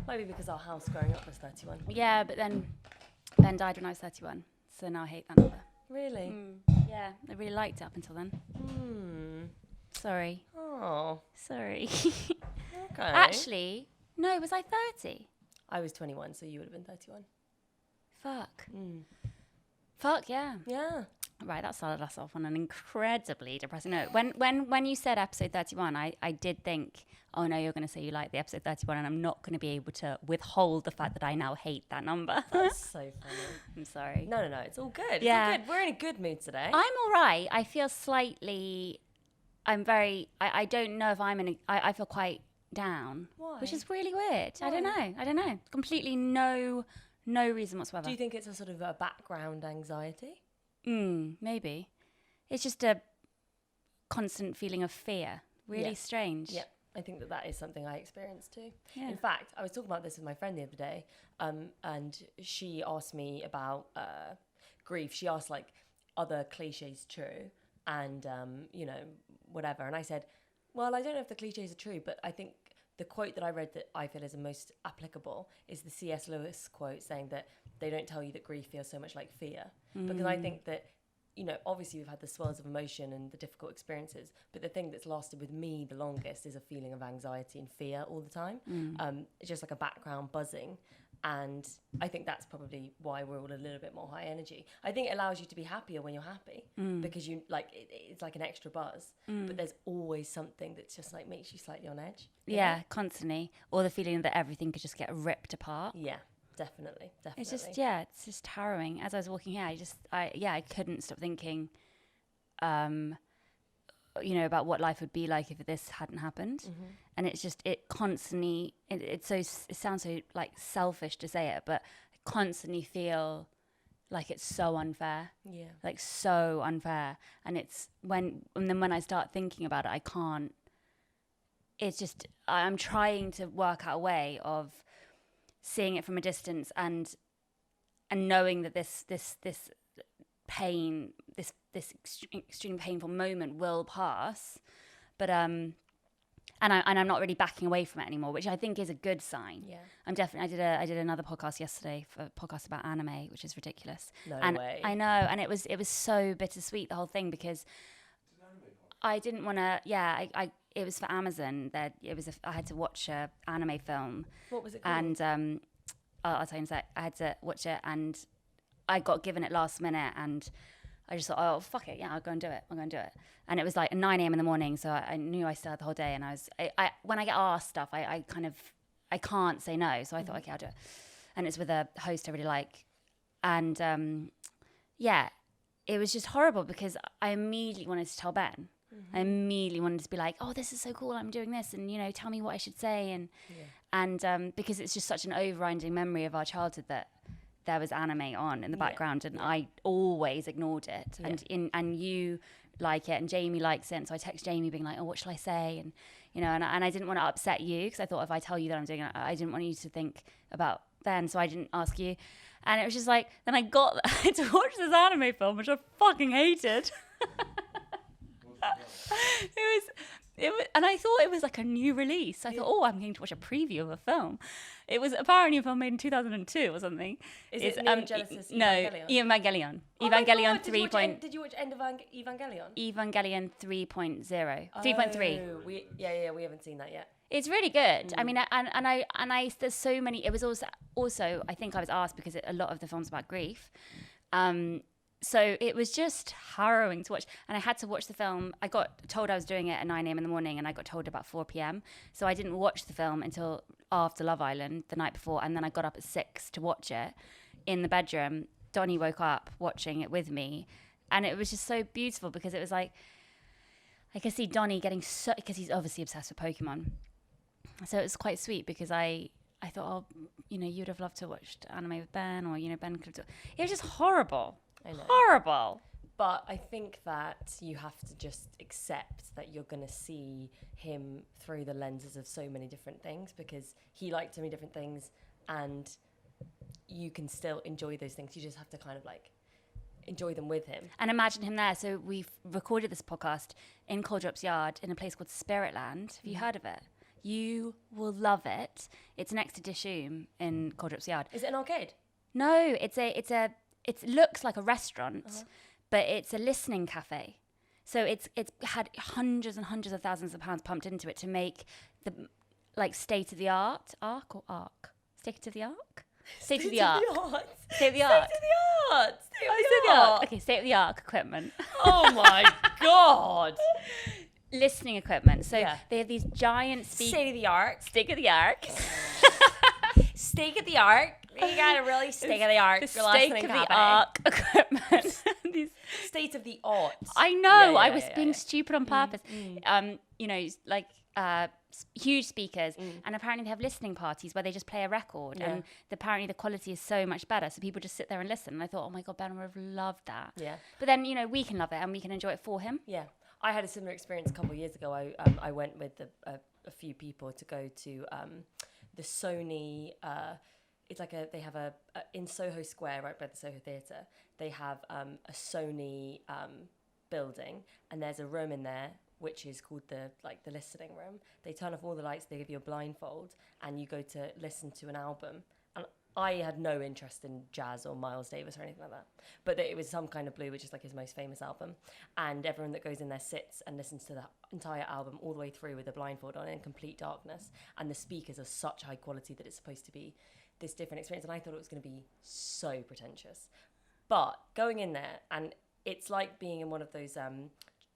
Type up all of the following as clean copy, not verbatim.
Might be because our house growing up was 31. Yeah, but then Ben died when I was 31, so now I hate that number. Really? Yeah, I really liked it up until then. Sorry. Oh. Sorry. Okay. Actually, no, was I 30? I was 21, so you would have been 31. Fuck. Fuck, yeah. Yeah. Right, that started us off on an incredibly depressing note. When you said episode 31, I did think, oh no, you're going to say you like the episode 31, and I'm not going to be able to withhold the fact that I now hate that number. That's so funny. I'm sorry. No, it's all good. Yeah. It's all good. We're in a good mood today. I'm all right. I feel slightly, I don't know if I feel quite down. Why? Which is really weird. Why? I don't know. Completely no reason whatsoever. Do you think it's a sort of a background anxiety? Maybe. It's just a constant feeling of fear. Really strange. Yeah, I think that is something I experienced too. Yeah. In fact, I was talking about this with my friend the other day, and she asked me about grief. She asked, like, are the cliches true? And, whatever. And I said, well, I don't know if the cliches are true, but I think the quote that I read that I feel is the most applicable is the C.S. Lewis quote saying that they don't tell you that grief feels so much like fear. Because I think that, obviously we've had the swells of emotion and the difficult experiences, but the thing that's lasted with me the longest is a feeling of anxiety and fear all the time. It's just like a background buzzing. And I think that's probably why we're all a little bit more high energy. I think it allows you to be happier when you're happy because you it's like an extra buzz. But there's always something that's just like makes you slightly on edge. Yeah, constantly. Or the feeling that everything could just get ripped apart. Yeah, definitely. It's just harrowing. As I was walking here, I couldn't stop thinking, about what life would be like if this hadn't happened. And it's just, it constantly, it sounds so like selfish to say it, but I constantly feel like it's so unfair. Yeah. Like so unfair. And then when I start thinking about it, I can't, it's just, I'm trying to work out a way of seeing it from a distance and knowing that this pain, this extreme painful moment will pass, but and I'm not really backing away from it anymore, which I think is a good sign. Yeah, I did another podcast yesterday, for a podcast about anime, which is ridiculous. No way. I know, and it was so bittersweet, the whole thing, because I didn't want to. Yeah, it was for Amazon. I had to watch a anime film. What was it called? And I'll tell you in a sec. I had to watch it, and I got given it last minute, and I just thought, oh, fuck it, yeah, I'll go and do it. And it was like 9 a.m. in the morning, so I knew I still had the whole day, and I when I get asked stuff, I can't say no, so I thought, okay, I'll do it. And it's with a host I really like, and it was just horrible because I immediately wanted to tell Ben. I immediately wanted to be like, oh, this is so cool, I'm doing this, and tell me what I should say, and because it's just such an overriding memory of our childhood that there was anime on in the background, and I always ignored it. And you like it, and Jamie likes it, and so I text Jamie being like, oh, what shall I say? And and I didn't want to upset you, because I thought if I tell you that I'm doing it, I didn't want you to think about Ben, so I didn't ask you. And it was just like, then I got to watch this anime film, which I fucking hated. It was, and I thought it was like a new release. I thought, oh, I'm going to watch a preview of a film. It was apparently a film made in 2002 or something. Is it Neon Genesis Evangelion? No, Evangelion. Oh Evangelion God, 3. Did you watch End of Evangelion? Evangelion 3.0. 3.3. We haven't seen that yet. It's really good. I mean, and I there's so many. It was also I think I was asked because a lot of the film's about grief. So it was just harrowing to watch. And I had to watch the film. I got told I was doing it at 9 a.m. in the morning, and I got told about 4 p.m. So I didn't watch the film until after Love Island the night before. And then I got up at 6 to watch it in the bedroom. Donnie woke up watching it with me. And it was just so beautiful because it was like, I could see Donnie getting so, because he's obviously obsessed with Pokemon. So it was quite sweet because I thought, oh, you'd have loved to have watched anime with Ben, or, Ben could have. It was just horrible. I know. Horrible. But I think that you have to just accept that you're going to see him through the lenses of so many different things, because he liked so many different things, and you can still enjoy those things. You just have to kind of like enjoy them with him. And imagine him there. So we've recorded this podcast in Coldrop's yard in a place called Spiritland. Have you heard of it? You will love it. It's next to Dishoom in Coldrop's Yard. Is it an arcade? No, it looks like a restaurant, but it's a listening cafe. So it's had hundreds and hundreds of thousands of pounds pumped into it to make the like state of the art state of the art. Okay, state of the art equipment. Oh my God. Listening equipment. So they have these giant State of the art. Steak of the art. Steak of the art. You got a really steak of the art. The steak of the art equipment. These state of the art. I know. I was being stupid on purpose. You know, like huge speakers, and apparently they have listening parties where they just play a record, and apparently the quality is so much better. So people just sit there and listen. And I thought, oh my God, Ben would have loved that. Yeah. But then, you know, we can love it and we can enjoy it for him. Yeah. I had a similar experience a couple of years ago. I went with a few people to go to the Sony. It's like they have a in Soho Square, right by the Soho Theatre. They have a Sony building, and there's a room in there which is called the listening room. They turn off all the lights, they give you a blindfold, and you go to listen to an album. And I had no interest in jazz or Miles Davis or anything like that, but it was Some Kind of Blue, which is like his most famous album. And everyone that goes in there sits and listens to the entire album all the way through with a blindfold on in complete darkness. And the speakers are such high quality that it's supposed to be this different experience. And I thought it was going to be so pretentious. But going in there, and it's like being in one of those,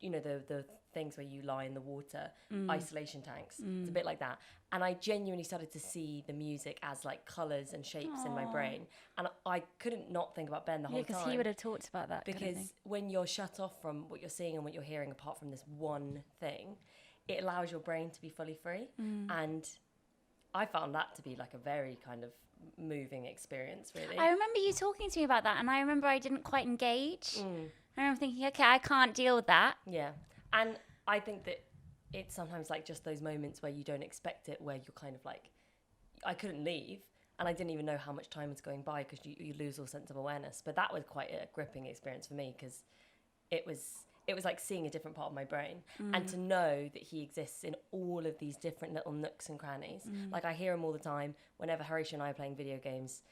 you know, the things where you lie in the water, isolation tanks. It's a bit like that. And I genuinely started to see the music as like colours and shapes in my brain. And I couldn't not think about Ben the whole time. Yeah, because he would have talked about that. Because when you're shut off from what you're seeing and what you're hearing, apart from this one thing, it allows your brain to be fully free. And I found that to be like a very kind of moving experience, really. I remember you talking to me about that, and I remember I didn't quite engage. I remember thinking, okay, I can't deal with that. Yeah. And I think that it's sometimes like just those moments where you don't expect it, where you're kind of like, I couldn't leave, and I didn't even know how much time was going by because you lose all sense of awareness. But that was quite a gripping experience for me because it was like seeing a different part of my brain, and to know that he exists in all of these different little nooks and crannies. Like I hear him all the time. Whenever Harish and I are playing video games,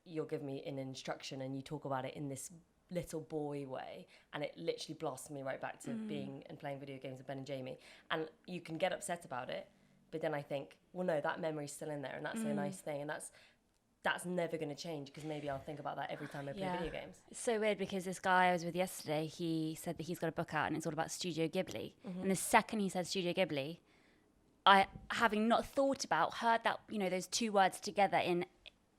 you'll give me an instruction and you talk about it in this little boy way, and it literally blasts me right back to being and playing video games with Ben and Jamie. And you can get upset about it, but then I think, well, no, that memory's still in there, and that's a nice thing, and that's never going to change because maybe I'll think about that every time I play video games. It's so weird because this guy I was with yesterday, he said that he's got a book out and it's all about Studio Ghibli. And the second he said Studio Ghibli, I, having not thought about, heard that, you know, those two words together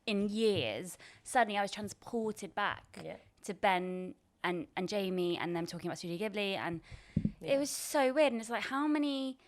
in years, suddenly I was transported back to Ben and Jamie and them talking about Studio Ghibli, and it was so weird. And it's like, how many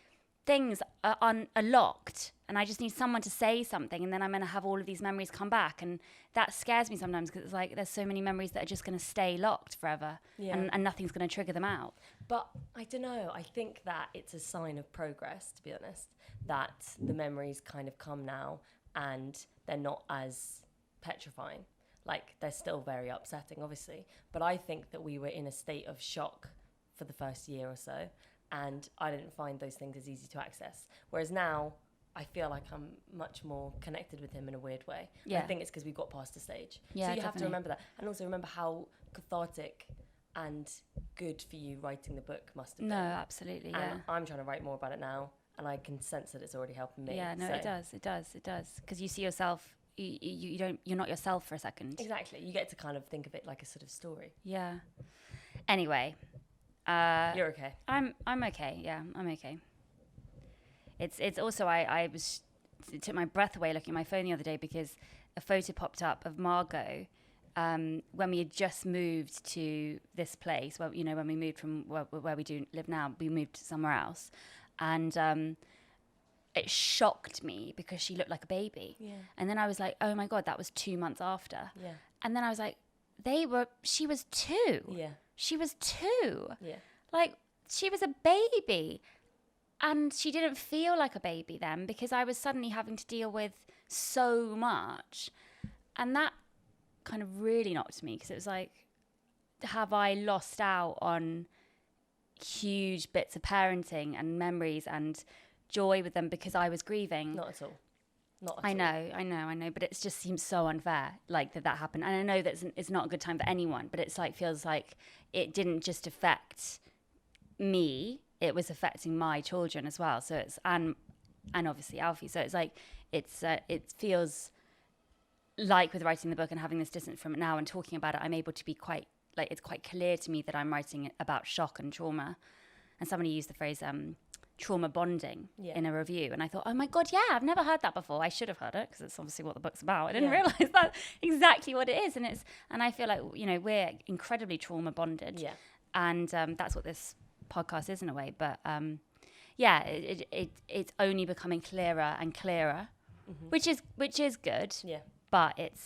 things are locked, and I just need someone to say something, and then I'm going to have all of these memories come back, and that scares me sometimes because it's like there's so many memories that are just going to stay locked forever, and nothing's going to trigger them out. But I don't know, I think that it's a sign of progress, to be honest, that the memories kind of come now and they're not as petrifying. Like, they're still very upsetting, obviously, but I think that we were in a state of shock for the first year or so, and I didn't find those things as easy to access. Whereas now, I feel like I'm much more connected with him in a weird way. Yeah. I think it's because we got past the stage. Yeah, so you have to remember that. And also remember how cathartic and good for you writing the book must have been. No, absolutely, yeah. And I'm trying to write more about it now, and I can sense that it's already helping me. Yeah, no, it does. Because you see yourself, you're not yourself for a second. Exactly. You get to kind of think of it like a sort of story. Yeah. Anyway. You're okay. I'm okay. Yeah, I'm okay. It's also it took my breath away looking at my phone the other day because a photo popped up of Margot when we had just moved to this place. Well, you know, when we moved from where we do live now, we moved somewhere else, and it shocked me because she looked like a baby. Yeah. And then I was like, oh my God, that was 2 months after. Yeah. And then I was like, she was 2. Yeah. She was 2. Yeah. Like, she was a baby. And she didn't feel like a baby then because I was suddenly having to deal with so much. And that kind of really knocked me because it was like, have I lost out on huge bits of parenting and memories and joy with them because I was grieving. Not at all. Not at I all. know, but it just seems so unfair, like that happened. And I know that it's not a good time for anyone, but it's like feels like it didn't just affect me; it was affecting my children as well. So it's and obviously Alfie. So it's like it feels like with writing the book and having this distance from it now and talking about it, I'm able to be quite like it's quite clear to me that I'm writing about shock and trauma. And somebody used the phrase trauma bonding in a review, and I thought, oh my god, yeah, I've never heard that before. I should have heard it because it's obviously what the book's about. I didn't realize that exactly what it is, and I feel like we're incredibly trauma bonded, and that's what this podcast is in a way. But it's only becoming clearer and clearer, which is good. Yeah, but it's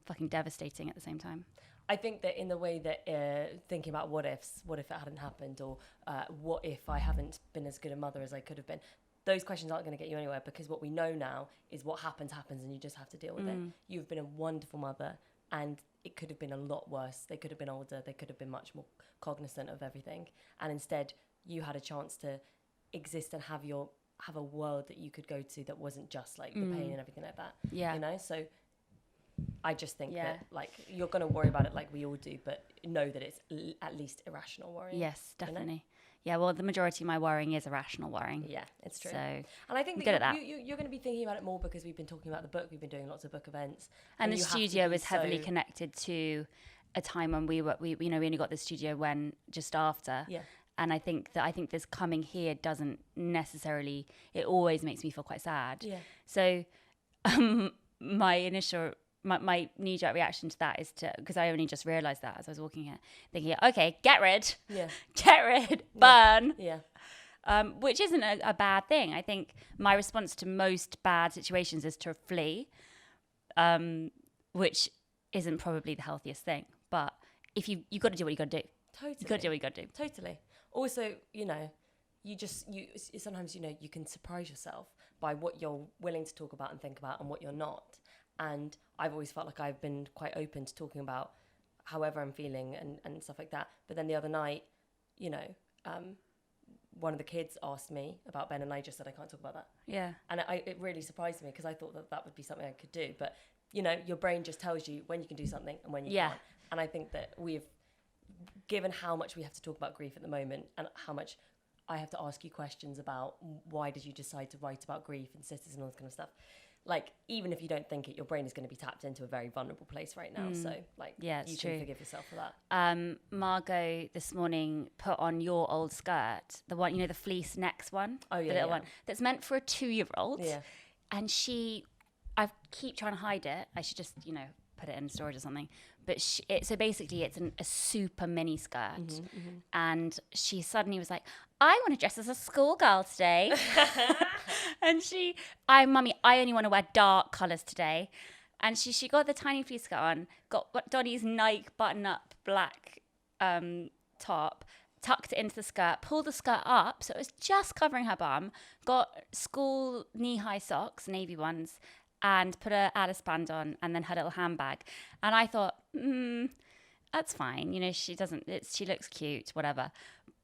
fucking devastating at the same time. I think that in the way that thinking about what if it hadn't happened, or what if I haven't been as good a mother as I could have been, those questions aren't going to get you anywhere, because what we know now is what happens and you just have to deal with it. You've been a wonderful mother, and it could have been a lot worse. They could have been older. They could have been much more cognizant of everything. And instead, you had a chance to exist and have a world that you could go to that wasn't just like the pain and everything like that. Yeah. So I just think that like you're going to worry about it like we all do, but know that it's at least irrational worrying. Yes, definitely. Yeah, well, the majority of my worrying is irrational worrying. Yeah, it's true. So, and I think that you're going to be thinking about it more because we've been talking about the book. We've been doing lots of book events. And the studio is heavily connected to a time when we only got the studio just after. Yeah. And I think this coming here doesn't necessarily, it always makes me feel quite sad. Yeah. So my knee-jerk reaction to that is because I only just realised that as I was walking here, thinking, okay, get rid, burn. Yeah. Which isn't a bad thing. I think my response to most bad situations is to flee, which isn't probably the healthiest thing. But if you've got to do what you got to do. Totally. You've got to do what you got to do. Totally. Also, sometimes, you can surprise yourself by what you're willing to talk about and think about and what you're not. And I've always felt like I've been quite open to talking about however I'm feeling and stuff like that. But then the other night, one of the kids asked me about Ben, and I just said I can't talk about that. Yeah. And it really surprised me because I thought that would be something I could do. But, your brain just tells you when you can do something and when you can't. And I think that given how much we have to talk about grief at the moment and how much I have to ask you questions about why did you decide to write about grief and sisters and all this kind of stuff. Like, even if you don't think it, your brain is going to be tapped into a very vulnerable place right now. So, you can forgive yourself for that. Margot this morning put on your old skirt, the one, the fleece necks one. Oh, yeah. The little one that's meant for a 2-year-old. Yeah. And I keep trying to hide it. I should just, put it in storage or something. But so basically it's a super mini skirt. And she suddenly was like, I want to dress as a schoolgirl today. And Mummy, I only want to wear dark colours today. And she got the tiny fleece skirt on, got Donnie's Nike button-up black top, tucked it into the skirt, pulled the skirt up so it was just covering her bum, got school knee-high socks, navy ones, and put a Alice band on and then her little handbag. And I thought, that's fine. She looks cute, whatever.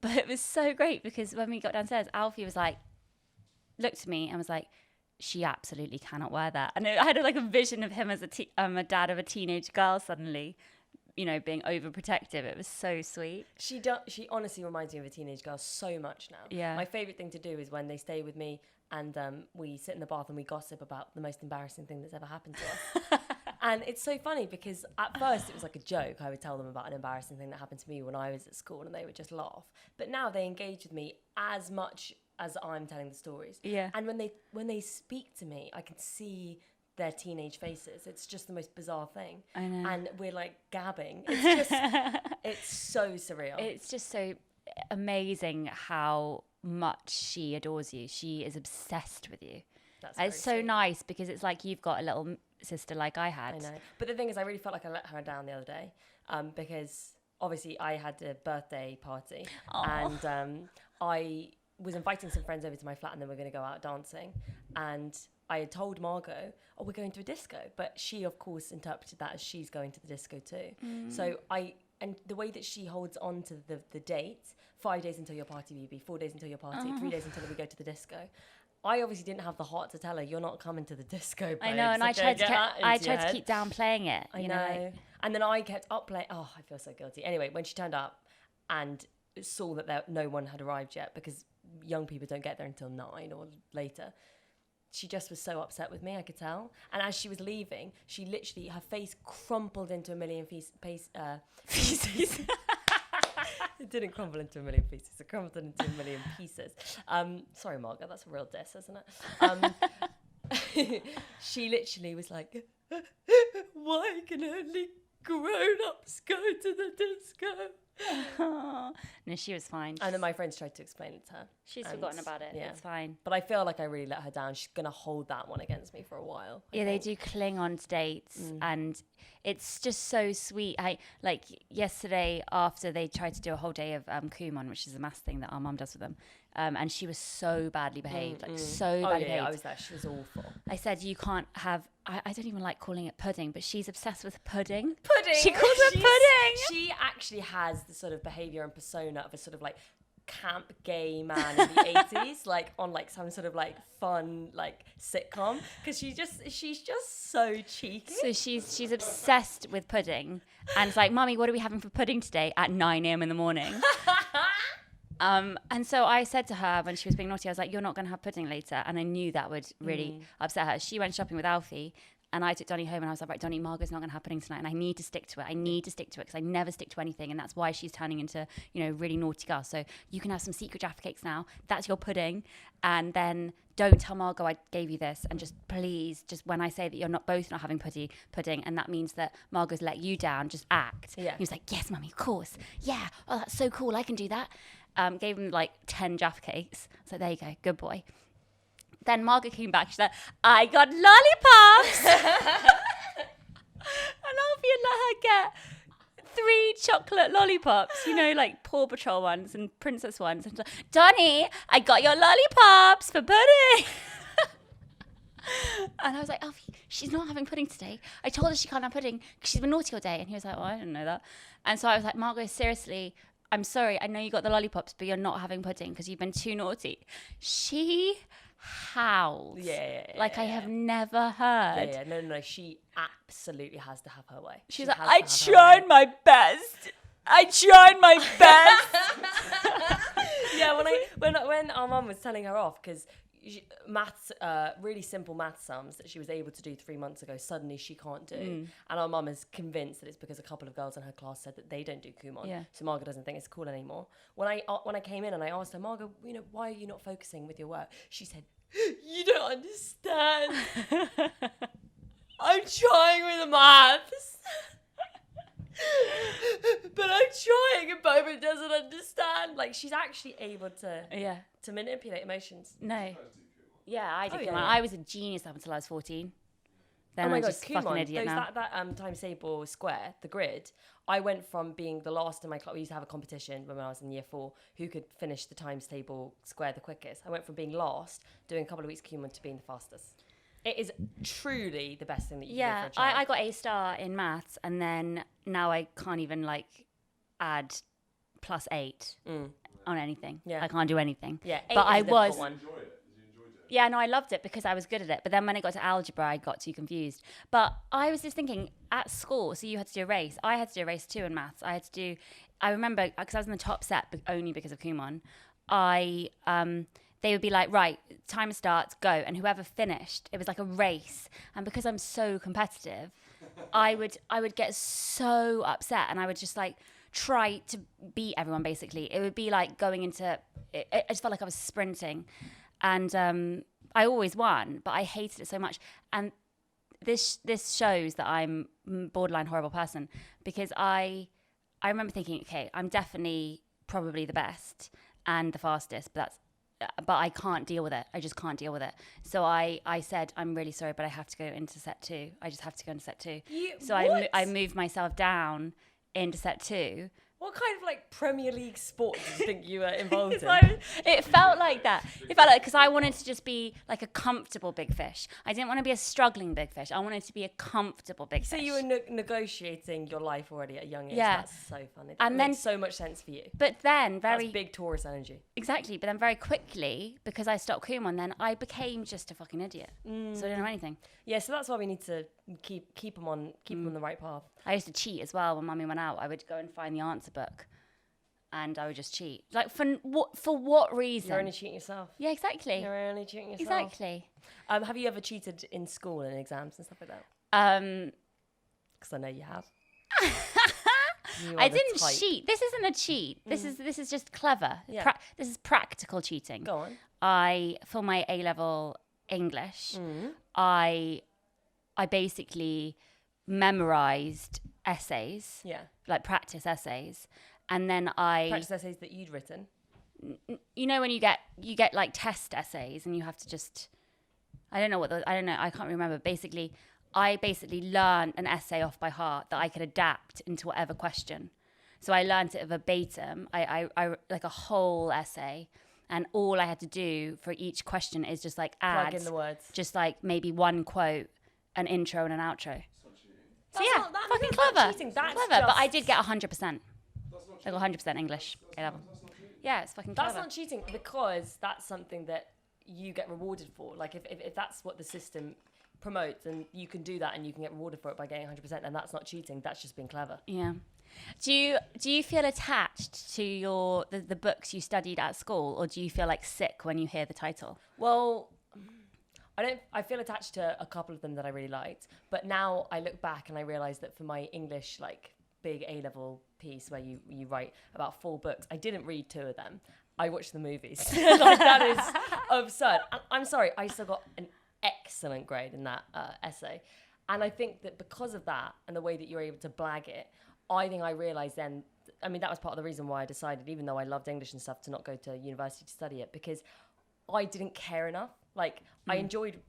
But it was so great because when we got downstairs, Alfie was like, looked at me and was like, she absolutely cannot wear that. And I had a vision of him as a dad of a teenage girl suddenly, being overprotective. It was so sweet. She honestly reminds me of a teenage girl so much now. Yeah. My favourite thing to do is when they stay with me and we sit in the bath and we gossip about the most embarrassing thing that's ever happened to us. And it's so funny because at first it was like a joke. I would tell them about an embarrassing thing that happened to me when I was at school and they would just laugh. But now they engage with me as much as I'm telling the stories. Yeah. And when they speak to me, I can see their teenage faces. It's just the most bizarre thing. I know. And we're like gabbing. It's just, it's so surreal. It's just so amazing how much she adores you. She is obsessed with you. It's so nice because it's like you've got a little sister like I had. I know. But the thing is, I really felt like I let her down the other day because obviously I had a birthday party. Aww. And I was inviting some friends over to my flat and then we're going to go out dancing. And I had told Margot, we're going to a disco. But she, of course, interpreted that as she's going to the disco too. So and the way that she holds on to the date, 5 days until your party, BB, 4 days until your party, 3 days until we go to the disco. I obviously didn't have the heart to tell her, you're not coming to the disco, babes. I know, and I tried to keep downplaying it. I know. And then I kept up playing. Oh, I feel so guilty. Anyway, when she turned up and saw that no one had arrived yet, because young people don't get there until 9 or later, she just was so upset with me, I could tell. And as she was leaving, she literally, her face crumpled into a million feces. It didn't crumble into a million pieces. It crumbled into a million pieces. Sorry, Margaret, that's a real diss, isn't it? She literally was like, why can only grown-ups go to the disco? No, she was fine. And then my friends tried to explain it to her. She's forgotten about it. Yeah. It's fine. But I feel like I really let her down. She's going to hold that one against me for a while. Yeah, they do cling on to dates, and it's just so sweet. Like yesterday, after they tried to do a whole day of Kumon, which is a maths thing that our mum does with them, and she was so badly behaved, so badly behaved. I was there. She was awful. I said, you can't have, I don't even like calling it pudding, but she's obsessed with pudding. Pudding. She calls it pudding. She actually has the sort of behaviour and persona of a sort of like camp gay man in the 80s, like on like some sort of like fun like sitcom, because she's just so cheeky. So she's obsessed with pudding, and it's like, Mummy, what are we having for pudding today at 9 a.m. in the morning? And so I said to her when she was being naughty, I was like, you're not going to have pudding later. And I knew that would really upset her. She went shopping with Alfie, and I took Donnie home, and I was like, right, Donnie, Margot's not going to have pudding tonight, and I need to stick to it. I need to stick to it because I never stick to anything, and that's why she's turning into, really naughty girl. So you can have some secret Jaffa cakes now. That's your pudding. And then don't tell Margot I gave you this, and just please, just when I say that you're not having pudding, and that means that Margot's let you down, just act. Yeah. He was like, yes, Mummy, of course. Yeah. Oh, that's so cool. I can do that. Gave him like 10 Jaffa cakes. So there you go. Good boy. Then Margot came back. She's like, I got lollipops. And Alfie let her get 3 chocolate lollipops, like Paw Patrol ones and princess ones. And she's like, Donnie, I got your lollipops for pudding. And I was like, Alfie, she's not having pudding today. I told her she can't have pudding because she's been naughty all day. And he was like, well, I didn't know that. And so I was like, Margot, seriously, I'm sorry. I know you got the lollipops, but you're not having pudding because you've been too naughty. She howled. Like I have never heard. Yeah. No. She absolutely has to have her way. She's like, I tried my best. I tried my best. Yeah, when our mum was telling her off, because maths, really simple math sums that she was able to do 3 months ago, suddenly she can't do. And our mum is convinced that it's because a couple of girls in her class said that they don't do Kumon. Yeah. So Margot doesn't think it's cool anymore. When I came in and I asked her, Margot, why are you not focusing with your work? She said, you don't understand. I'm trying with the maths. But I'm trying and Boba doesn't understand. Like, she's actually able to manipulate emotions. No. Yeah, I did. Yeah. I was a genius up until I was 14. Then I just fucking idiot now. That times table square, the grid, I went from being the last in my class. We used to have a competition when I was in year 4, who could finish the times table square the quickest. I went from being last, doing a couple of weeks Kumon, to being the fastest. It is truly the best thing that you can do for a child. I got A star in maths, and then now I can't even add +8 on anything. Yeah. I can't do anything. Yeah, but I was. Did you enjoy it? Yeah, no, I loved it because I was good at it. But then when it got to algebra, I got too confused. But I was just thinking, at school, so you had to do a race. I had to do a race too in maths. I remember, because I was in the top set only because of Kumon, they would be like, right, timer starts, go. And whoever finished, it was like a race. And because I'm so competitive, I would get so upset, and I would just try to beat everyone, basically. It would be like going into, I just felt like I was sprinting. And I always won, but I hated it so much. And this shows that I'm a borderline horrible person, because I remember thinking, okay, I'm definitely probably the best and the fastest, but I can't deal with it. I just can't deal with it. So I said, I'm really sorry, but I have to go into set 2. I just have to go into set 2. So I moved myself down into set 2 What kind of like Premier League sport do you think you were involved in? It felt like that. It felt like, because I wanted to just be like a comfortable big fish. I didn't want to be a struggling big fish. I wanted to be a comfortable big fish. So you were negotiating your life already at a young age. Yeah. That's so funny. That And makes then- so much sense for you. But then That's big Taurus energy. Exactly, but then very quickly, because I stopped Kumon, then I became just a fucking idiot. So I didn't know anything. Yeah, so that's why we need to keep them on the right path. I used to cheat as well when Mummy went out. I would go and find the answer book, and I would just cheat. Like, for what reason? You're only cheating yourself. Yeah, exactly. You're only cheating yourself. Exactly. Have you ever cheated in school and exams and stuff like that? Because I know you have. I didn't cheat. This isn't a cheat. This is just clever. Yeah. This is practical cheating. Go on. For my A-level English, I basically memorized essays, like practice essays, and then Practice essays that you'd written. You know, when you get like test essays and you have to just, I don't know, I can't remember. I basically learned an essay off by heart that I could adapt into whatever question. So I learned it verbatim. I like a whole essay, and all I had to do for each question is just like add Plug in the words. just like maybe one quote, an intro and an outro. So yeah, not- that- fucking that's not clever. cheating, that's Clever, but I just- did get 100%. I got 100% English A-level. Yeah, it's fucking clever. That's not cheating, because that's something that you get rewarded for. Like if that's what the system promotes, and you can do that and you can get rewarded for it by getting 100%, and that's not cheating. That's just being clever. Yeah. Do you feel attached to the books you studied at school, or do you feel like sick when you hear the title? Well, I feel attached to a couple of them that I really liked, but now I look back and I realise that for my English, like, big A-level piece where you write about 4 books, I didn't read 2 of them. I watched the movies. Like, that is absurd. I'm sorry, I still got an excellent grade in that essay. And I think that because of that and the way that you're able to blag it, I think I realised then, I mean, that was part of the reason why I decided, even though I loved English and stuff, to not go to university to study it, because I didn't care enough. Like, I enjoyed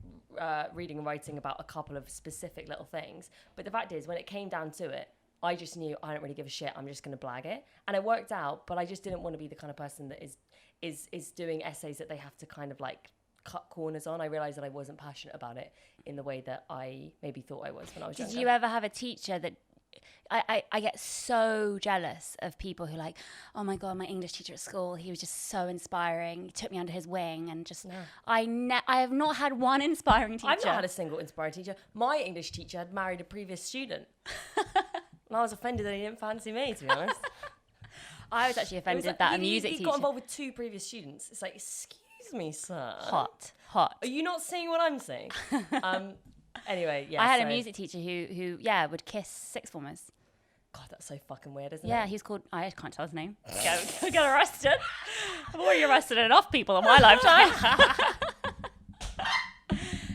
reading and writing about a couple of specific little things. But the fact is, when it came down to it, I just knew I don't really give a shit. I'm just going to blag it. And it worked out, but I just didn't want to be the kind of person that is doing essays that they have to kind of like cut corners on. I realised that I wasn't passionate about it in the way that I maybe thought I was when I was younger. Did you ever have a teacher that... I get so jealous of people who like, oh my God, my English teacher at school, he was just so inspiring. He took me under his wing and just... No. I have not had one inspiring teacher. I've not had a single inspiring teacher. My English teacher had married a previous student. And I was offended that he didn't fancy me, to be honest. I was actually offended that a music he teacher... got involved with 2 previous students. It's like, excuse me, sir. Hot. Are you not seeing what I'm seeing? Anyway, yeah. I had a music teacher who would kiss sixth formers. God, that's so fucking weird, isn't it? Yeah, he's called... I can't tell his name. Get arrested. I've already arrested enough people in my lifetime.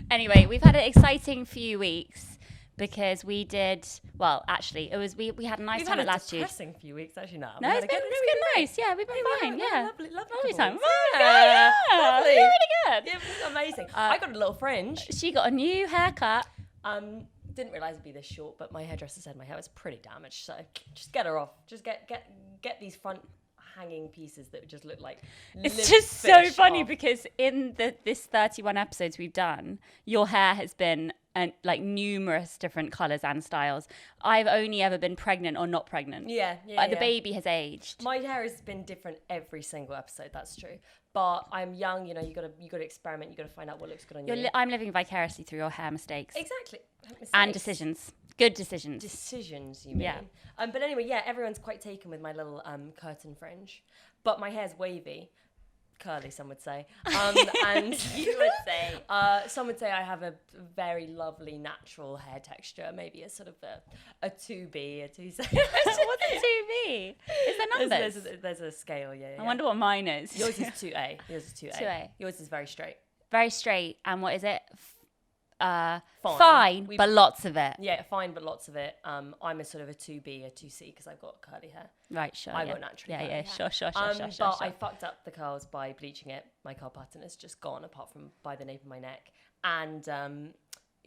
Anyway, we've had an exciting few weeks because we did... Well, actually, it was we had a nice time at Latitude. We've had a depressing few weeks, actually, now. No, it's been nice. Yeah, we've been fine. Yeah. Lovely time. Yeah, Lovely. Really good. Yeah, it was amazing. I got a little fringe. She got a new haircut. Didn't realise it'd be this short, but my hairdresser said my hair was pretty damaged, so just get her off. Just get these front hanging pieces that just look like It's just so fish funny off. because in this 31 episodes we've done, your hair has been like numerous different colours and styles. I've only ever been pregnant or not pregnant. Yeah. The baby has aged. My hair has been different every single episode. That's true. But I'm young. You know, you gotta experiment. You gotta find out what looks good on you. I'm living vicariously through your hair mistakes. Exactly. And decisions. Good decisions. Decisions, you mean? Yeah. But anyway, yeah, everyone's quite taken with my little curtain fringe. But my hair's wavy. Curly, some would say. And You would say. some would say I have a very lovely natural hair texture, maybe a sort of a 2B, a 2C. What's a 2B? Is there numbers? There's a scale, yeah. I wonder what mine is. Yours is 2A. Yours is 2A. 2A. Yours is very straight. Very straight. And what is it? Fine. Fine, but lots of it. Yeah, fine, but lots of it. I'm a sort of a 2B, a 2C because I've got curly hair. Right, sure. I got naturally curly hair. Sure. But I fucked up the curls by bleaching it. My curl pattern has just gone, apart from by the nape of my neck. And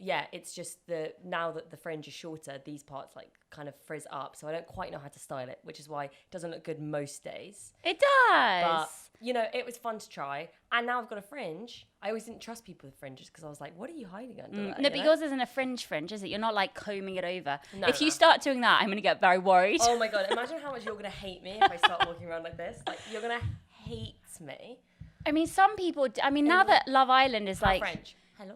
yeah, it's just now that the fringe is shorter, these parts like kind of frizz up. So I don't quite know how to style it, which is why it doesn't look good most days. It does. But, you know, it was fun to try. And now I've got a fringe. I always didn't trust people with fringes because I was like, what are you hiding under that? No, but yours isn't a fringe, is it? You're not like combing it over. No, if you start doing that, I'm going to get very worried. Oh my God. Imagine how much you're going to hate me if I start walking around like this. Like, you're going to hate me. I mean, some people, now that Love Island is like... French. Hello?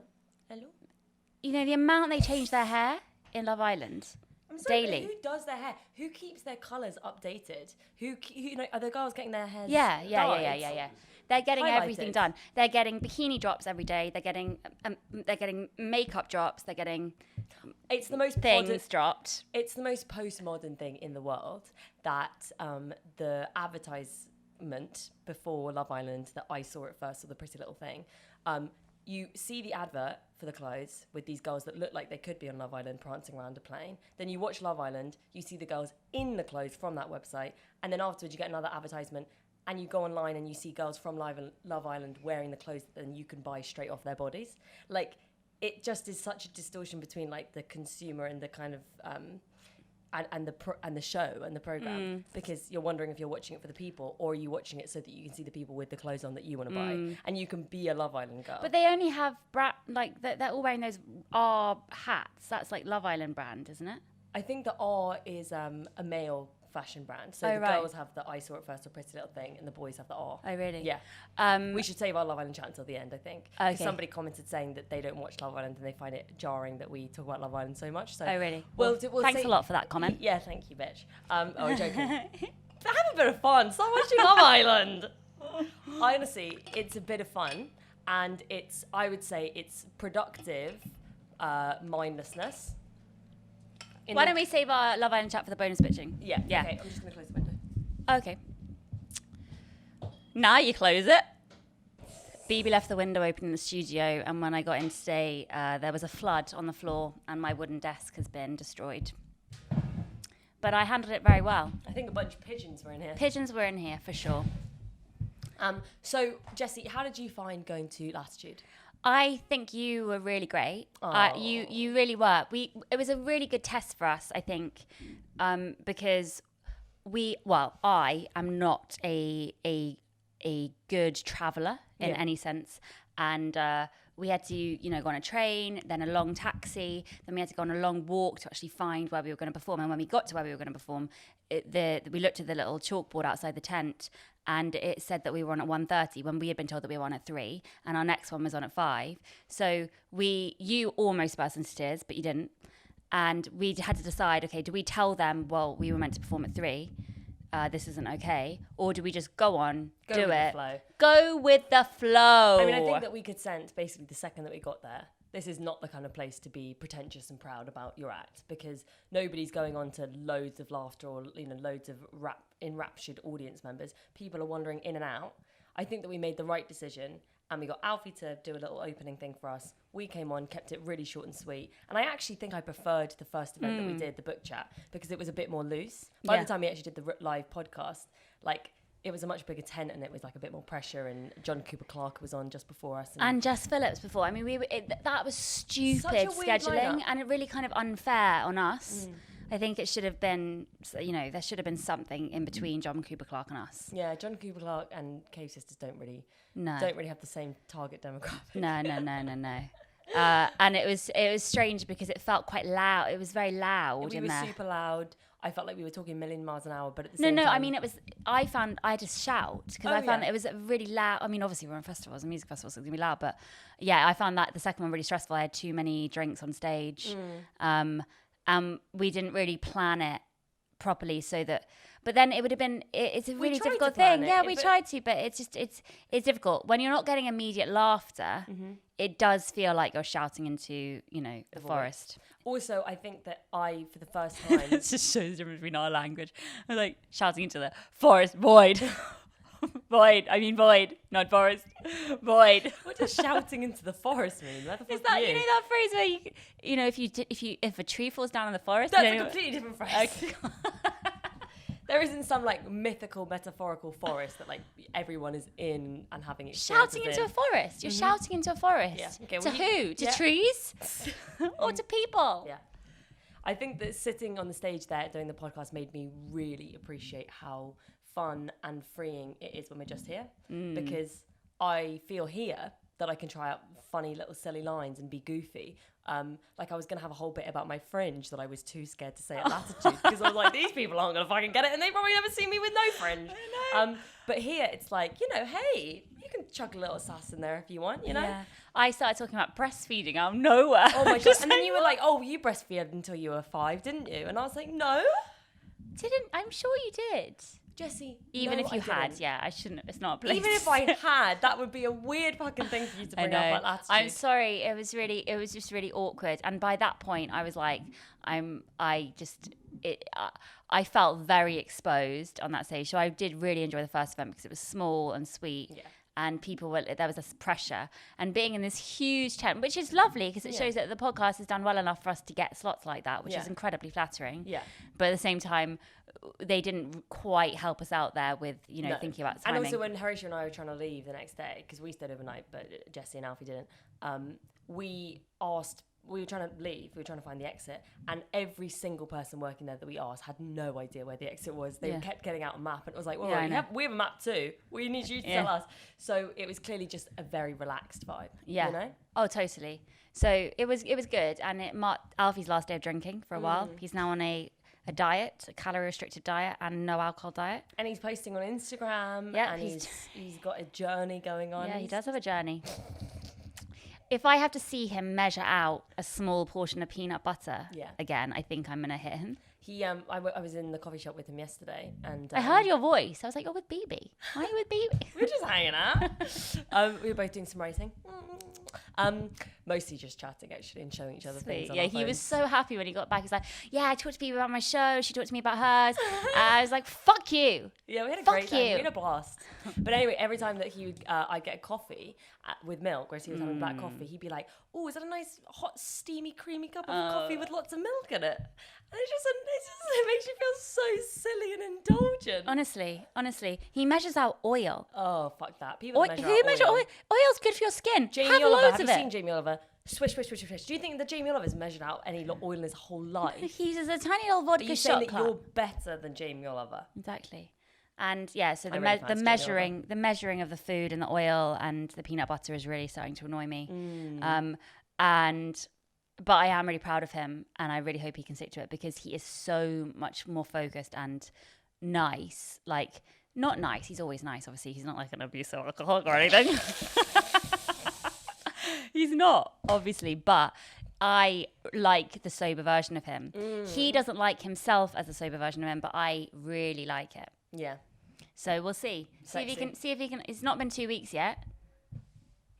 You know, the amount they change their hair in Love Island. I'm sorry, daily. Who does their hair? Who keeps their colours updated? Who you know, are the girls getting their hair Yeah. They're getting highlighted. Everything done. They're getting bikini drops every day. They're getting makeup drops. They're getting it's the most things dropped. It's the most postmodern thing in the world that the advertisement before Love Island that I saw at first, or the Pretty Little Thing, you see the advert for the clothes with these girls that look like they could be on Love Island prancing around a plane. Then you watch Love Island, you see the girls in the clothes from that website, and then afterwards you get another advertisement and you go online and you see girls from Love Island wearing the clothes that then you can buy straight off their bodies. Like, it just is such a distortion between like the consumer and the kind of and the show and the program, because you're wondering if you're watching it for the people or are you watching it so that you can see the people with the clothes on that you want to buy and you can be a Love Island girl. But they only have they're all wearing those R hats. That's like Love Island brand, isn't it? I think the R is a male fashion brand. So the girls have the I Saw It First or Pretty Little Thing and the boys have the R. Oh, really? Yeah. We should save our Love Island chat until the end, I think. Okay. Somebody commented saying that they don't watch Love Island and they find it jarring that we talk about Love Island so much. So oh, really? We'll thanks a lot for that comment. Yeah, thank you, bitch. I'm joking. Have a bit of fun. Stop watching Love Island. Honestly, it's a bit of fun, and I would say it's productive mindlessness. Why don't we save our Love Island chat for the bonus bitching? Yeah. Okay, I'm just going to close the window. Okay. Now you close it. Bebe left the window open in the studio, and when I got in today, there was a flood on the floor, and my wooden desk has been destroyed. But I handled it very well. I think a bunch of pigeons were in here. Pigeons were in here, for sure. So, Jessie, how did you find going to Latitude? I think you were really great. You really were. It was a really good test for us, I think, because I am not a good traveller in any sense, and we had to, go on a train, then a long taxi, then we had to go on a long walk to actually find where we were going to perform. And when we got to where we were going to perform, we looked at the little chalkboard outside the tent, and it said that we were on at 1:30 when we had been told that we were on at 3, and our next one was on at 5. So you almost burst into tears, but you didn't. And we had to decide, okay, do we tell them, well, we were meant to perform at 3, this isn't okay, or do we just go on, Go do with it? the flow. Go with the flow. I mean, I think that we could sense basically the second that we got there, this is not the kind of place to be pretentious and proud about your act, because nobody's going on to loads of laughter or loads of enraptured audience members. People are wandering in and out. I think that we made the right decision, and we got Alfie to do a little opening thing for us. We came on, kept it really short and sweet, and I actually think I preferred the first event that we did, the book chat, because it was a bit more loose. By the time we actually did the live podcast, it was a much bigger tent, and it was a bit more pressure, and John Cooper Clarke was on just before us. And Jess Phillips before. I mean, that was stupid scheduling, lineup. and it really kind of unfair on us. I think it should have been, there should have been something in between John Cooper Clarke and us. Yeah, John Cooper Clarke and Cave Sisters don't really have the same target demographic. No. And it was strange because it felt quite loud. It was very loud We in were there. super loud. I felt like we were talking a million miles an hour, but at the same time... No, I mean, I had to shout because I found that it was really loud. I mean, obviously we're on festivals and music festivals, so it's going to be loud, but yeah, I found that the second one really stressful. I had too many drinks on stage. We didn't really plan it properly but then it would have been, it's a really difficult thing. Yeah, we tried to, but it's difficult. When you're not getting immediate laughter, it does feel like you're shouting into, the forest. Also, I think that for the first time... It just shows the difference between our language. I'm like shouting into the forest, void. Void, not forest. Void. What does shouting into the forest mean? Where the fuck Is that, are you? that phrase where if a tree falls down in the forest... That's a completely different phrase. Okay. There isn't some like mythical, metaphorical forest that like everyone is in and having experiences Shouting into a forest. You're shouting into a forest. Yeah. Okay, to well, who? To trees? Or to people? Yeah. I think that sitting on the stage there doing the podcast made me really appreciate how fun and freeing it is when we're just here. Because I feel here that I can try out funny little silly lines and be goofy. Like I was going to have a whole bit about my fringe that I was too scared to say at Latitude because I was like, these people aren't going to fucking get it and they probably never see me with no fringe. I know. But here it's like, you know, hey, you can chuck a little sass in there if you want, you know? Yeah. I started talking about breastfeeding out of nowhere. Oh my God. And then you were like, oh, you breastfed until you were 5, didn't you? And I was like, no. I'm sure you did. Jessie, even if you had, I shouldn't. It's not a place. Even if I had, that would be a weird fucking thing for you to bring up at Latitude. I'm sorry. It was just really awkward. And by that point, I was like, I felt very exposed on that stage. So I did really enjoy the first event because it was small and sweet. Yeah. And there was this pressure, and being in this huge tent, which is lovely because it shows that the podcast has done well enough for us to get slots like that, which is incredibly flattering. Yeah. But at the same time, they didn't quite help us out there with, thinking about timing. And also when Horatio and I were trying to leave the next day, because we stayed overnight, but Jessie and Alfie didn't, we were trying to leave, we were trying to find the exit, and every single person working there that we asked had no idea where the exit was. They kept getting out a map, and it was like, well, we have a map too. We need you to tell us. So it was clearly just a very relaxed vibe. Yeah. You know? Oh, totally. So it was good, and it marked Alfie's last day of drinking for a while. He's now on a diet, a calorie-restricted diet, and no alcohol diet. And he's posting on Instagram, and he's got a journey going on. Yeah, he does have a journey. If I have to see him measure out a small portion of peanut butter again, I think I'm going to hit him. I was in the coffee shop with him yesterday, and I heard your voice. I was like, "You're with Bebe. Why are you with Bebe?" We were just hanging out. We were both doing some writing. Mostly just chatting actually and showing each other things. Yeah, he was so happy when he got back. He's like, "Yeah, I talked to people about my show. She talked to me about hers." I was like, "Fuck you." Yeah, we had a great time. We had a blast. But anyway, every time that he would, I'd get a coffee with milk, whereas he was having black coffee, he'd be like, "Oh, is that a nice hot, steamy, creamy cup of coffee with lots of milk in it?" And it makes you feel so silly and indulgent. Honestly, he measures out oil. Oh, fuck that. People measure oil. Oil's good for your skin. Jamie Oliver, have you seen Jamie Oliver? Swish, swish, swish, swish. Do you think that Jamie Oliver's measured out any oil in his whole life? He's a tiny little vodka shot. Are you saying that you're better than Jamie Oliver? Exactly. And so the measuring of the food and the oil and the peanut butter is really starting to annoy me. But I am really proud of him, and I really hope he can stick to it because he is so much more focused and nice. Like, not nice. He's always nice, obviously. He's not like an abusive alcoholic or anything. He's not, obviously, but I like the sober version of him. He doesn't like himself as a sober version of him, but I really like it. Yeah. So we'll see. See if he can. It's not been 2 weeks yet.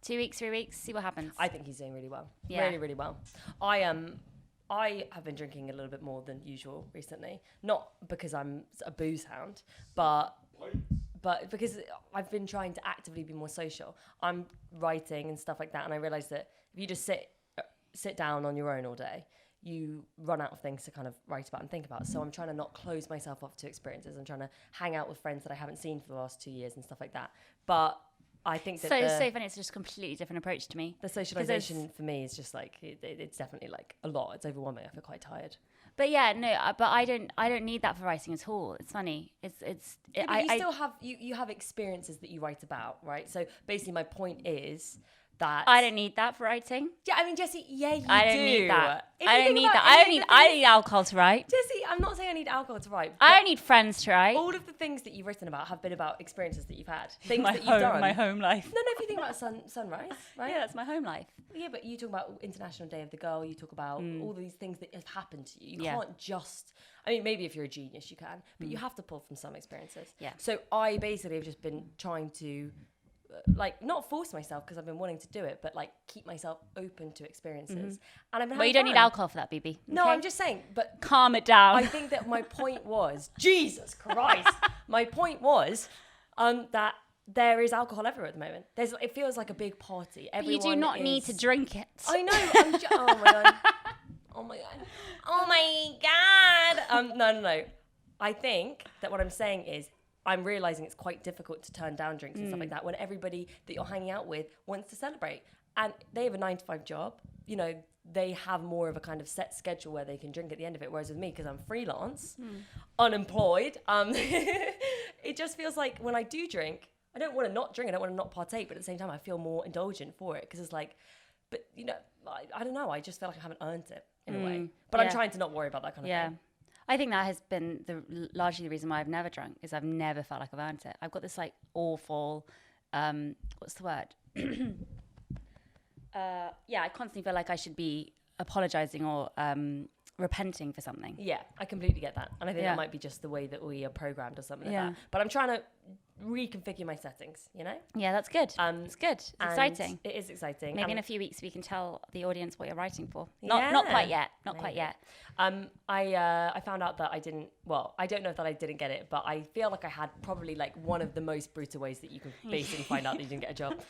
2 weeks, 3 weeks. See what happens. I think he's doing really well. Yeah. Really, really well. I have been drinking a little bit more than usual recently. Not because I'm a booze hound, but because I've been trying to actively be more social. I'm writing and stuff like that, and I realised that if you just sit down on your own all day, you run out of things to kind of write about and think about. So I'm trying to not close myself off to experiences. I'm trying to hang out with friends that I haven't seen for the last 2 years and stuff like that. But I think that so funny. It's just a completely different approach to me. The socialization for me is just like it's definitely like a lot. It's overwhelming. I feel quite tired. But yeah, no. But I don't need that for writing at all. It's funny. You have experiences that you write about, right? So basically, my point is that I don't need that for writing. Yeah, I mean, Jessie, you do. I don't need that. I don't need that. I need alcohol to write. Jessie, I'm not saying I need alcohol to write. I don't need friends to write. All of the things that you've written about have been about experiences that you've had. Things that you've done. My home life. No, if you think about sunrise, right? Yeah, that's my home life. Yeah, but you talk about International Day of the Girl. You talk about all these things that have happened to you. You can't just... I mean, maybe if you're a genius, you can. But you have to pull from some experiences. Yeah. So I basically have just been trying to... not force myself because I've been wanting to do it, but like keep myself open to experiences. And I've been But you don't need alcohol for that, BB. Okay? No, I'm just saying, but calm it down. I think that my point was, Jesus Christ, my point was that there is alcohol everywhere at the moment. It feels like a big party. But you do not need to drink it. I know. Oh my god. Oh my god. Oh my god. No. I think that what I'm saying is I'm realizing it's quite difficult to turn down drinks and stuff like that when everybody that you're hanging out with wants to celebrate. And they have a 9-to-5 job. You know, they have more of a kind of set schedule where they can drink at the end of it. Whereas with me, because I'm freelance, unemployed, it just feels like when I do drink, I don't want to not drink. I don't want to not partake. But at the same time, I feel more indulgent for it because it's like, but, you know, I don't know. I just feel like I haven't earned it in a way. But I'm trying to not worry about that kind of thing. I think that has been largely the reason why I've never drunk, is I've never felt like I've earned it. I've got this like awful, what's the word? I constantly feel like I should be apologizing or repenting for something. Yeah, I completely get that. And I think that might be just the way that we are programmed or something like that. But I'm trying to reconfigure my settings, you know? Yeah, that's good. It's good. It's exciting. It is exciting. Maybe in a few weeks we can tell the audience what you're writing for. Not quite yet. Not quite yet. I found out that I didn't, well, I don't know that I didn't get it, but I feel like I had probably like one of the most brutal ways that you can basically find out that you didn't get a job.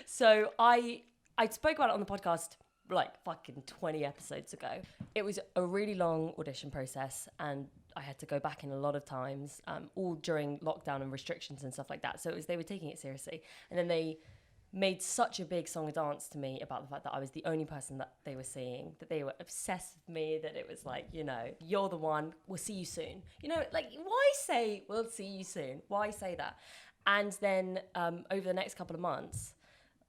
So I spoke about it on the podcast like fucking 20 episodes ago. It was a really long audition process and I had to go back in a lot of times, all during lockdown and restrictions and stuff like that. So they were taking it seriously. And then they made such a big song and dance to me about the fact that I was the only person that they were seeing, that they were obsessed with me, that it was like, you know, you're the one, we'll see you soon. You know, like, why say we'll see you soon? Why say that? And then over the next couple of months,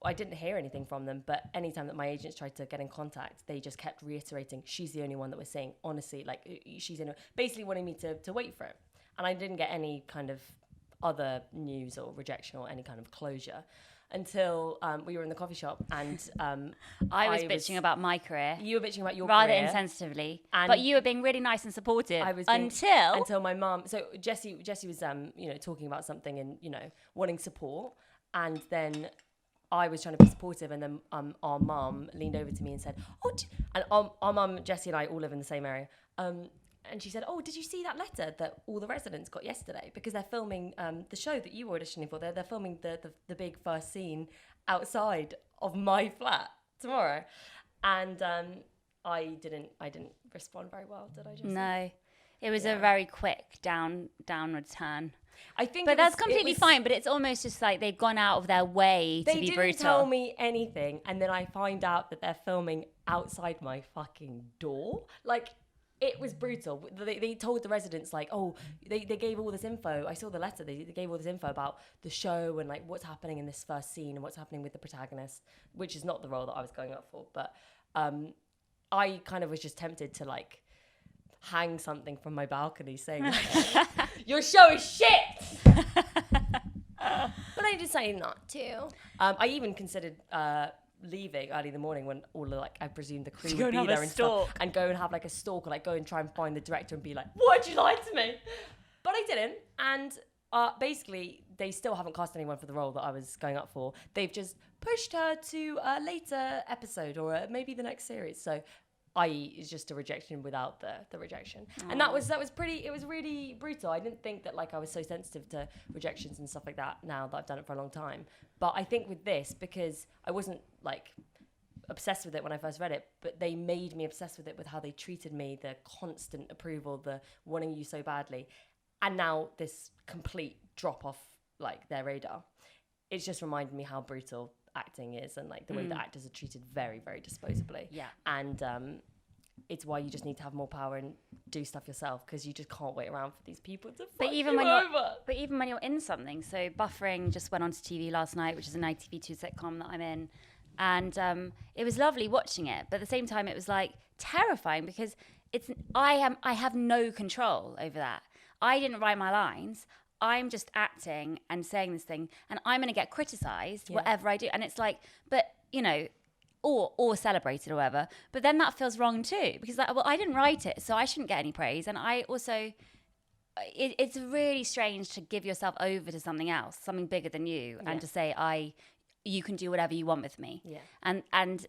I didn't hear anything from them, but anytime that my agents tried to get in contact, they just kept reiterating, she's the only one that we're seeing. Honestly, like, she's basically wanting me to wait for it. And I didn't get any kind of other news or rejection or any kind of closure until we were in the coffee shop and I was bitching about my career. You were bitching about your rather career. insensitively. And but you were being really nice and supportive until my mum. So Jessie was you know, talking about something and, you know, wanting support, and then I was trying to be supportive, and then our mum leaned over to me and said, and our mum, Jessie, and I all live in the same area. And she said, oh, did you see that letter that all the residents got yesterday? Because they're filming the show that you were auditioning for. They're filming the big first scene outside of my flat tomorrow. And I didn't respond very well, did I, Jessie? No. It was a very quick downward turn. I think, but that's completely fine. But it's almost just like they've gone out of their way to be brutal. They didn't tell me anything, and then I find out that they're filming outside my fucking door. Like, it was brutal. They told the residents, like, oh, they gave all this info. I saw the letter. They gave all this info about the show and like what's happening in this first scene and what's happening with the protagonist, which is not the role that I was going up for. But I kind of was just tempted to like hang something from my balcony saying, like, your show is shit. But I decided not to. I even considered leaving early in the morning when all like I presume the crew would be there and stuff, and go and have like a stalk, or like go and try and find the director and be like, why'd you lie to me? But I didn't. And basically they still haven't cast anyone for the role that I was going up for. They've just pushed her to a later episode or maybe the next series. So i.e. is just a rejection without the rejection. Aww. And that was pretty, it was really brutal. I didn't think that like I was so sensitive to rejections and stuff like that now that I've done it for a long time. But I think with this, because I wasn't like obsessed with it when I first read it, but they made me obsessed with it with how they treated me, the constant approval, the wanting you so badly. And now this complete drop off like their radar. It's just reminded me how brutal acting is, and like the way that actors are treated very, very disposably. Yeah. And it's why you just need to have more power and do stuff yourself, because you just can't wait around for these people to fuck you over. But even when you're in something, so Buffering just went on to TV last night, which is an ITV2 sitcom that I'm in, and it was lovely watching it, but at the same time it was like terrifying, because I have no control over that. I didn't write my lines. I'm just acting and saying this thing, and I'm going to get criticised whatever I do. And it's like, but, you know, or celebrated or whatever. But then that feels wrong too, because like, well, I didn't write it, so I shouldn't get any praise. And I also, it's really strange to give yourself over to something else, something bigger than you, and to say, you can do whatever you want with me. Yeah. And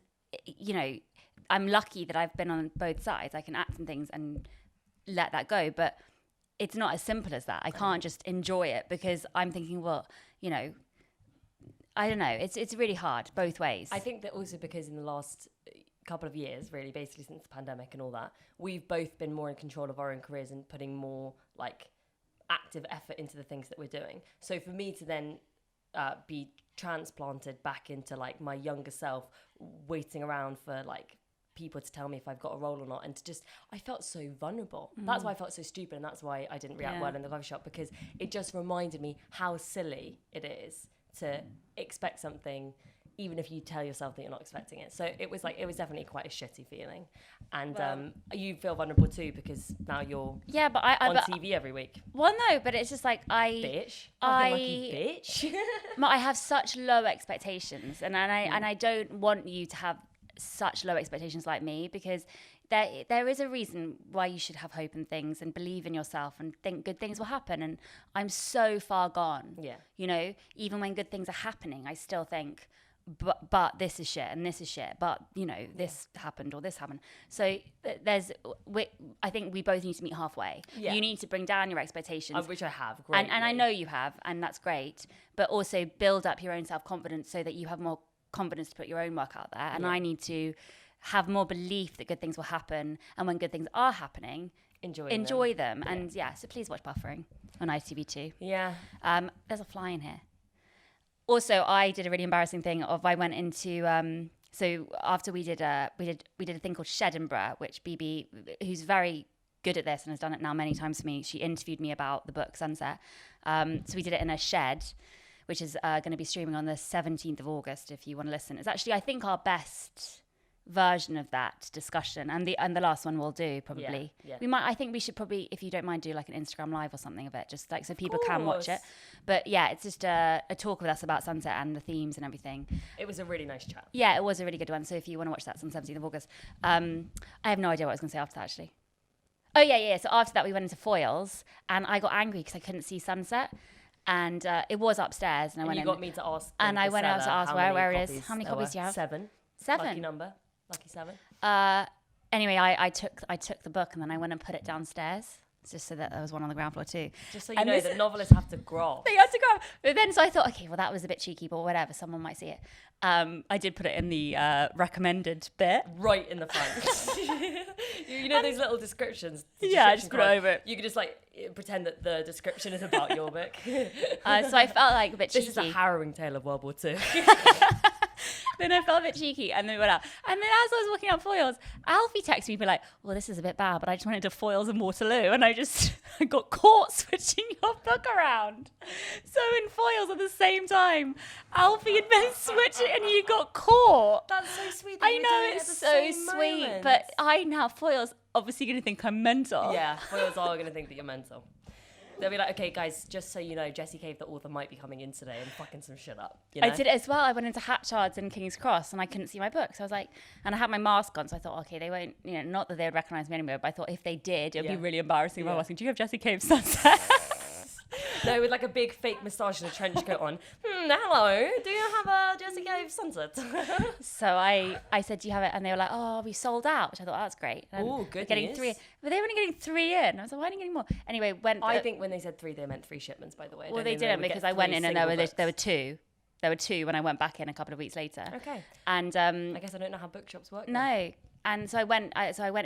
you know, I'm lucky that I've been on both sides. I can act in things and let that go, but it's not as simple as that. I can't just enjoy it because I'm thinking, well, you know, I don't know. It's really hard both ways. I think that also because in the last couple of years, really, basically since the pandemic and all that, we've both been more in control of our own careers and putting more like active effort into the things that we're doing. So for me to then be transplanted back into like my younger self, waiting around for like people to tell me if I've got a role or not, and to just, I felt so vulnerable. That's why I felt so stupid, and that's why I didn't react well in the coffee shop, because it just reminded me how silly it is to expect something even if you tell yourself that you're not expecting it. So it was definitely quite a shitty feeling. And you feel vulnerable too, because now you're on TV every week. Well, no, but it's just like Bitch. Lucky bitch. I have such low expectations, and I don't want you to have such low expectations like me, because there is a reason why you should have hope in things and believe in yourself and think good things will happen. And I'm so far gone. Yeah. You know, even when good things are happening, I still think, but this is shit and this is shit. But, you know, this happened or this happened. So I think we both need to meet halfway. Yeah. You need to bring down your expectations. Which I have. Greatly. And I know you have, and that's great. But also build up your own self-confidence so that you have more confidence to put your own work out there. And I need to have more belief that good things will happen, and when good things are happening, enjoy them. Yeah. And so please watch Buffering on ITV2. Yeah. There's a fly in here. Also, I did a really embarrassing thing of, I went into so after we did a thing called Shedinburgh, which Bebe, who's very good at this and has done it now many times for me, she interviewed me about the book Sunset. So we did it in a shed, which is going to be streaming on the 17th of August if you want to listen. It's actually, I think, our best version of that discussion, and the last one we'll do probably. Yeah. I think we should probably, if you don't mind, do like an Instagram live or something of it, just like so people can watch it. But yeah, it's just a talk with us about Sunset and the themes and everything. It was a really nice chat. Yeah, it was a really good one. So if you want to watch that, it's on 17th of August. I have no idea what I was going to say after that, actually. Oh yeah. So after that we went into Foyles, and I got angry because I couldn't see Sunset. And it was upstairs, and I went in. You got me to ask. And I went out to ask where it is. How many copies do you have? 7. 7. Lucky number. Lucky 7. Anyway, I took the book, and then I went and put it downstairs, just so that there was one on the ground floor too. Just so you know that novelists have to graft. They have to graft. But then, so I thought, okay, well, that was a bit cheeky, but whatever, someone might see it. I did put it in the recommended bit. Right in the front. You know those little descriptions? I just put it over it. You could just like pretend that the description is about your book. So I felt like a bit cheeky. This is a harrowing tale of World War II. Then I felt a bit cheeky, and then we went out. And then as I was walking out Foyles, Alfie texted me, be like, well, this is a bit bad, but I just went into Foyles and Waterloo, and I got caught switching your book around. So in Foyles at the same time, Alfie had been switching, and you got caught. That's so sweet. I know, it's so sweet, moment. But Foyles obviously going to think I'm mental. Yeah, Foyles are going to think that you're mental. They'll be like, okay, guys, just so you know, Jessie Cave, the author, might be coming in today and fucking some shit up. You know? I did it as well. I went into Hatchards in King's Cross, and I couldn't see my book. So I was like, and I had my mask on, so I thought, okay, they won't, not that they would recognise me anywhere, but I thought if they did, it would be really embarrassing. I was asking, do you have Jessie Cave Sunset? No, with like a big fake moustache and a trench coat on. Hello, do you have a Jessie Cave Sunset? So I said, do you have it? And they were like, oh, we sold out, which I thought, oh, that's great. Oh, good getting news. 3 in. But they were only getting 3 in. I was like, why aren't you getting more? Anyway, I think when they said 3, they meant 3 shipments, by the way. Well, they didn't, because I went in and there were 2. There were 2 when I went back in a couple of weeks later. Okay. And I guess I don't know how bookshops work. No. Then. And so I went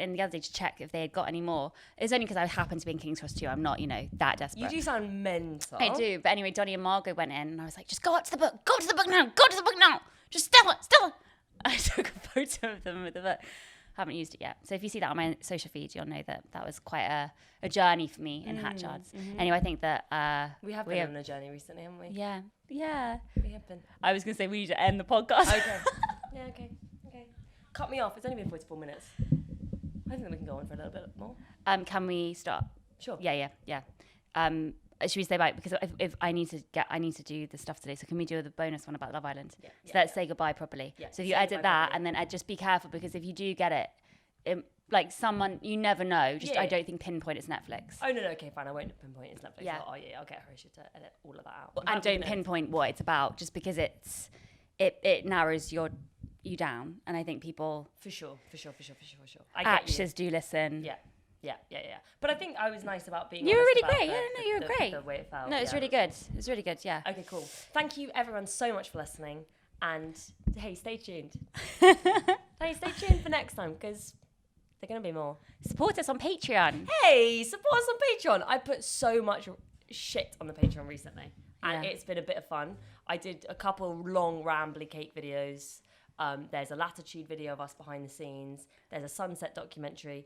in the other day to check if they had got any more. It's only because I happened to be in King's Cross too. I'm not, that desperate. You do sound mental. I do. But anyway, Donnie and Margot went in, and I was like, just go up to the book. Go to the book now. Go to the book now. Just still it. I took a photo of them with the book. Haven't used it yet. So if you see that on my social feed, you'll know that was quite a journey for me in Hatchards. Mm-hmm. Anyway, I think that... we have been on a journey recently, haven't we? Yeah. We have been. I was going to say we need to end the podcast. Okay. Yeah, okay. Cut me off. It's only been 44 minutes. I think we can go on for a little bit more. Can we start? Sure. Yeah. Should we say bye? Because if I need to do the stuff today. So can we do the bonus one about Love Island? Yeah. So let's say goodbye properly. Yeah. So if you edit that properly. And then just be careful, because if you do get it, like someone, you never know. I don't think pinpoint it's Netflix. Oh no, okay, fine. I won't pinpoint it's Netflix. Yeah. I'll get Horatio to edit all of that out. And don't pinpoint what it's about, just because it narrows you down, and I think people for sure. Actors do listen. Yeah. But I think I was nice about being. You were really great. You were great. The way it felt. No, it's really good. It's really good. Yeah. Okay, cool. Thank you everyone so much for listening, and hey, stay tuned. Hey, stay tuned for next time because they're going to be more. Support us on Patreon. Hey, support us on Patreon. I put so much shit on the Patreon recently, and it's been a bit of fun. I did a couple long rambly cake videos. There's a latitude video of us behind the scenes. There's a sunset documentary.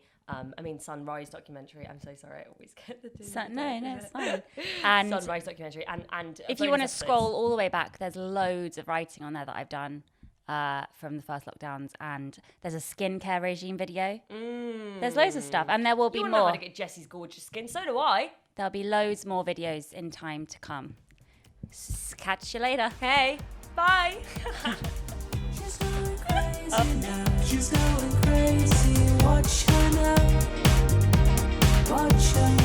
Sunrise documentary. I'm so sorry, I always get the two. No, it's fine. And sunrise documentary. And if you want to scroll all the way back, there's loads of writing on there that I've done from the first lockdowns. And there's a skincare regime video. There's loads of stuff. And there will be you more. You want to get Jessie's gorgeous skin. So do I. There'll be loads more videos in time to come. Catch you later. Hey, bye. She's going crazy now. She's going crazy. Watch her now. Watch her.